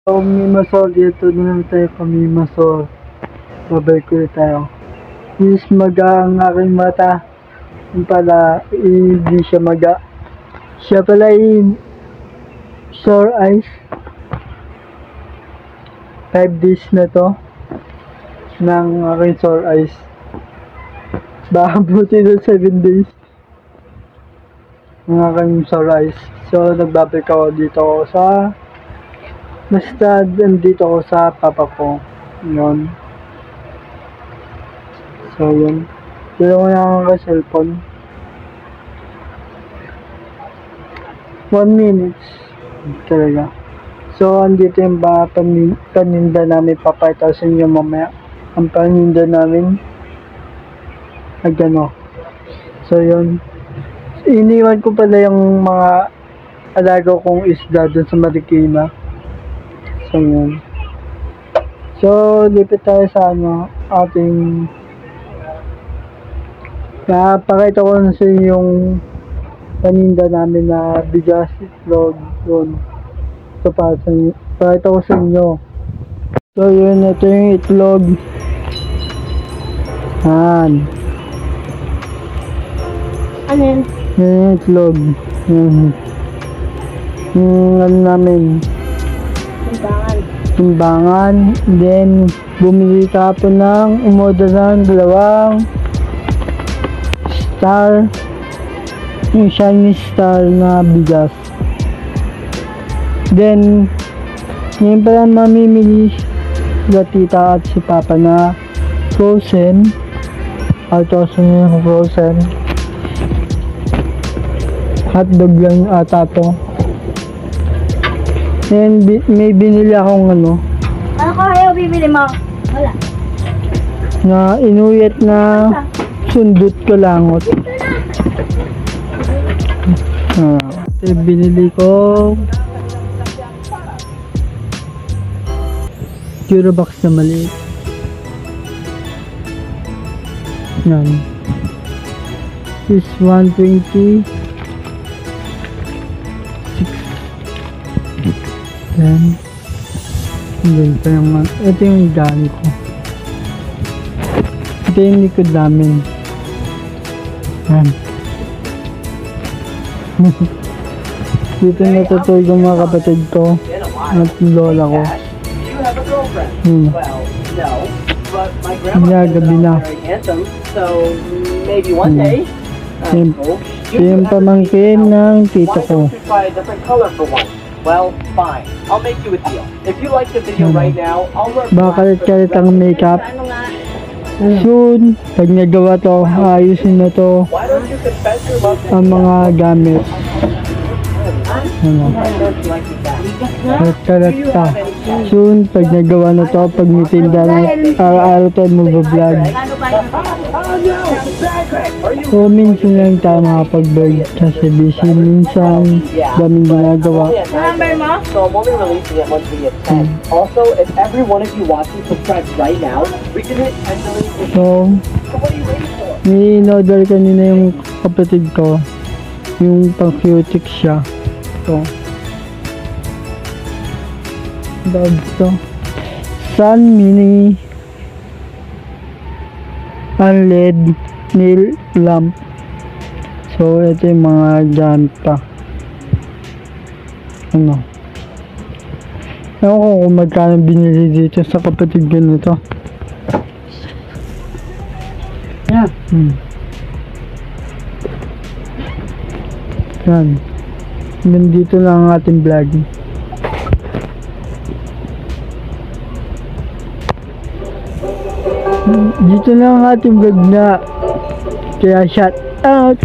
Pamimasol, dito na naman tayo pamimasol. Babay ko ulit tayo. Is maga ang aking mata. Yung pala, hindi siya maga. Siya pala sore eyes. 5 days na to ng aking sore eyes. Baka buti na 7 days ng aking sore eyes. So nagbabalik ako dito ako sa basta dito ako sa papa ko. Yun. So yun. Dito ko na ang cellphone. 1 minute talaga. So andito yung mga paninda namin, papakita sa inyo mamaya. Ang paninda namin gano. So yun. Iniwan ko pala yung mga alaga kong isda dun sa Marikina. So yun. So lipit tayo sa ating napakita ko na sa inyo yung paninda namin na bigas, itlog, yun. So pakita ko sa inyo. So yun, ito yung itlog. Yan. Ano yun? Yung itlog. Yung ano namin. Timbangan. Then, bumili tapon ng umorder ng 2 star. Yung Chinese star na bigas. Then, ngayon pala mamimili sila tita at si papa na frozen. Altoso na yung frozen. Hotdog lang ata to. Then, may binili akong Ano kaya bibili mo? Wala. na inuyat na sundot kalangot. Binili ko Durabox na maliit. Yan. Is 120. Then pa yung ito yung dami ko. Ito yung likod namin. Yan. Dito natutulog yung mga kapatid ko at lola ko. Gabi na. Yung pamangkin ng tito ko. Well, fine. I'll make you a deal. If you like the video right now, I'll work. Bakalit ang makeup. Soon, pag nagawa to, ayusin na to Why don't you confess your love to ang mga gamit. Karata. Soon, pag nagawa na to, pag may tinda na, araw-araw tayo mag-vlog. So, minsan lang tayo makapag-vlog kasi busy. Minsan, daming ginagawa. Number mo? So I'm only releasing it once we get 10. Also, if every one of you watching subscribes right now, we can hit 10 million. So, So what are you waiting for? may in-order kanina yung kapatid ko. Yung pang-cutic siya. Ito. Dog to. Sun Mini LED nail lamp. So, ito yung mga janta. Ano? Ewan ko kung magkano binili dito sa kapatid ko nito. Yan. Yan. Nandito lang ang ating vlog. Dito lang ang ating vlog na. Kaya shout out.